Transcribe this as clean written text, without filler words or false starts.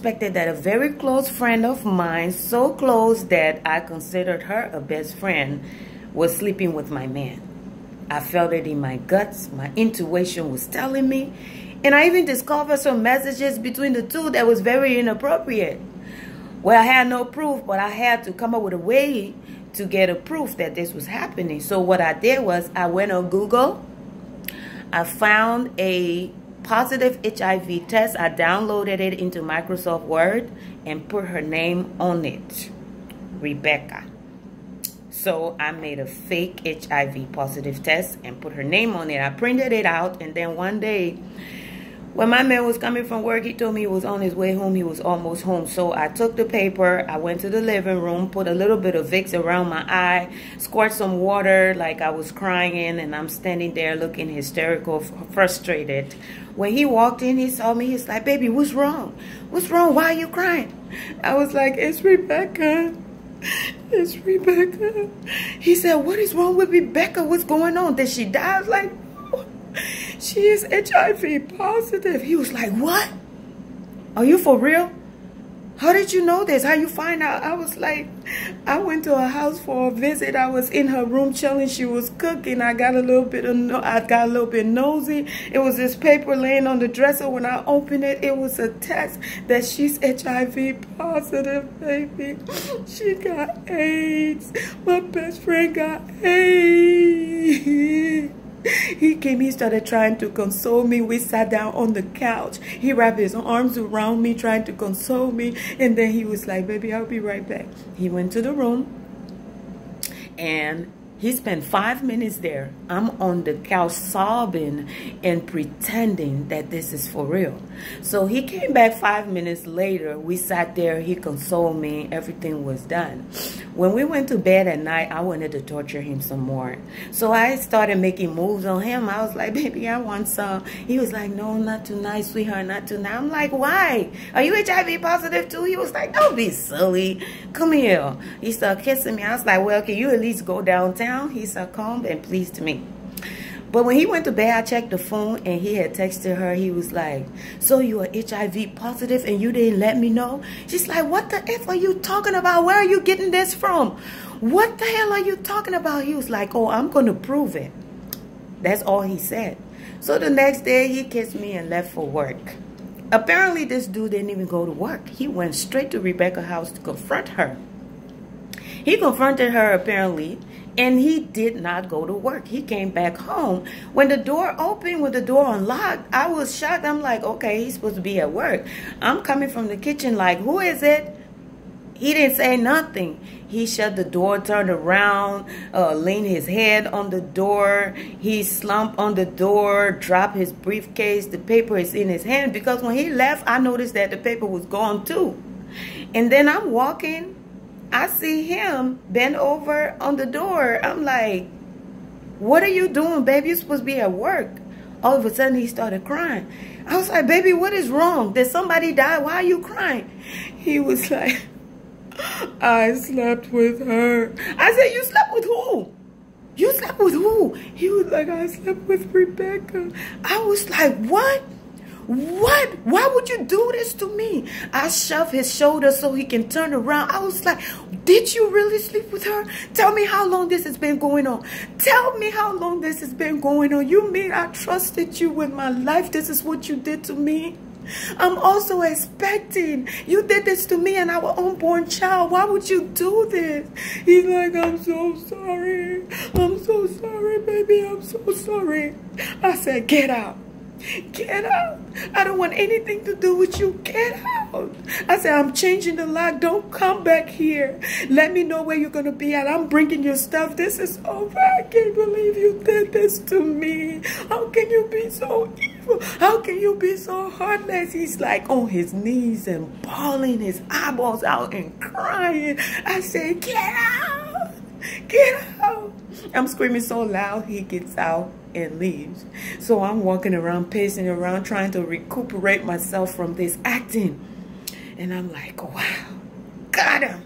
unexpected that a very close friend of mine, so close that I considered her a best friend, was sleeping with my man. I felt it in my guts. My intuition was telling me. And I even discovered some messages between the two that was very inappropriate. Well, I had no proof, but I had to come up with a way to get a proof that this was happening. So what I did was I went on Google. I found a positive HIV test. I downloaded it into Microsoft Word and put her name on it, Rebecca. So I made a fake HIV positive test and put her name on it. I printed it out, and then one day when my man was coming from work, he told me he was on his way home. He was almost home. So I took the paper, I went to the living room, put a little bit of Vicks around my eye, squirt some water like I was crying, and I'm standing there looking hysterical, frustrated. When he walked in, he saw me. He's like, baby, what's wrong? What's wrong? Why are you crying? I was like, it's Rebecca. It's Rebecca. He said, what is wrong with Rebecca? What's going on? Did she die? I was like, no, she is HIV positive. He was like, what? Are you for real? How did you know this? How you find out? I was like, I went to her house for a visit. I was in her room chilling. She was cooking. I got a little bit nosy. It was this paper laying on the dresser. When I opened it, it was a text that she's HIV positive, baby. She got AIDS. My best friend got AIDS. He came, he started trying to console me. We sat down on the couch. He wrapped his arms around me, trying to console me. And then he was like, baby, I'll be right back. He went to the room and he spent 5 minutes there. I'm on the couch sobbing and pretending that this is for real. So he came back 5 minutes later. We sat there. He consoled me. Everything was done. When we went to bed at night, I wanted to torture him some more. So I started making moves on him. I was like, baby, I want some. He was like, no, not tonight, sweetheart, not tonight. I'm like, why? Are you HIV positive too? He was like, don't be silly. Come here. He started kissing me. I was like, well, can you at least go downtown? He succumbed and pleased me. But when he went to bed, I checked the phone and he had texted her. He was like, so you are HIV positive and you didn't let me know? She's like, what the F are you talking about? Where are you getting this from? What the hell are you talking about? He was like, oh, I'm going to prove it. That's all he said. So the next day he kissed me and left for work. Apparently this dude didn't even go to work. He went straight to Rebecca's house to confront her. He confronted her apparently, and he did not go to work. He came back home. When the door opened, with the door unlocked, I was shocked. I'm like, okay, he's supposed to be at work. I'm coming from the kitchen like, who is it? He didn't say nothing. He shut the door, turned around, leaned his head on the door. He slumped on the door, dropped his briefcase. The paper is in his hand because when he left, I noticed that the paper was gone too. And then I'm walking. I see him bent over on the door. I'm like, what are you doing, baby? You're supposed to be at work. All of a sudden, he started crying. I was like, baby, what is wrong? Did somebody die? Why are you crying? He was like, I slept with her. I said, you slept with who? You slept with who? He was like, I slept with Rebecca. I was like, what? What? Why would you do this to me? I shoved his shoulder so he can turn around. I was like, did you really sleep with her? Tell me how long this has been going on. Tell me how long this has been going on. You mean I trusted you with my life? This is what you did to me? I'm also expecting. You did this to me and our unborn child. Why would you do this? He's like, I'm so sorry. I'm so sorry, baby. I'm so sorry. I said, get out. Get out. I don't want anything to do with you. Get out. I said, I'm changing the lock. Don't come back here. Let me know where you're going to be at. I'm bringing your stuff. This is over. I can't believe you did this to me. How can you be so evil? How can you be so heartless? He's like on his knees and bawling his eyeballs out and crying. I said, get out. Get out. I'm screaming so loud, he gets out and leaves. So I'm walking around, pacing around, trying to recuperate myself from this acting. And I'm like, wow, got him.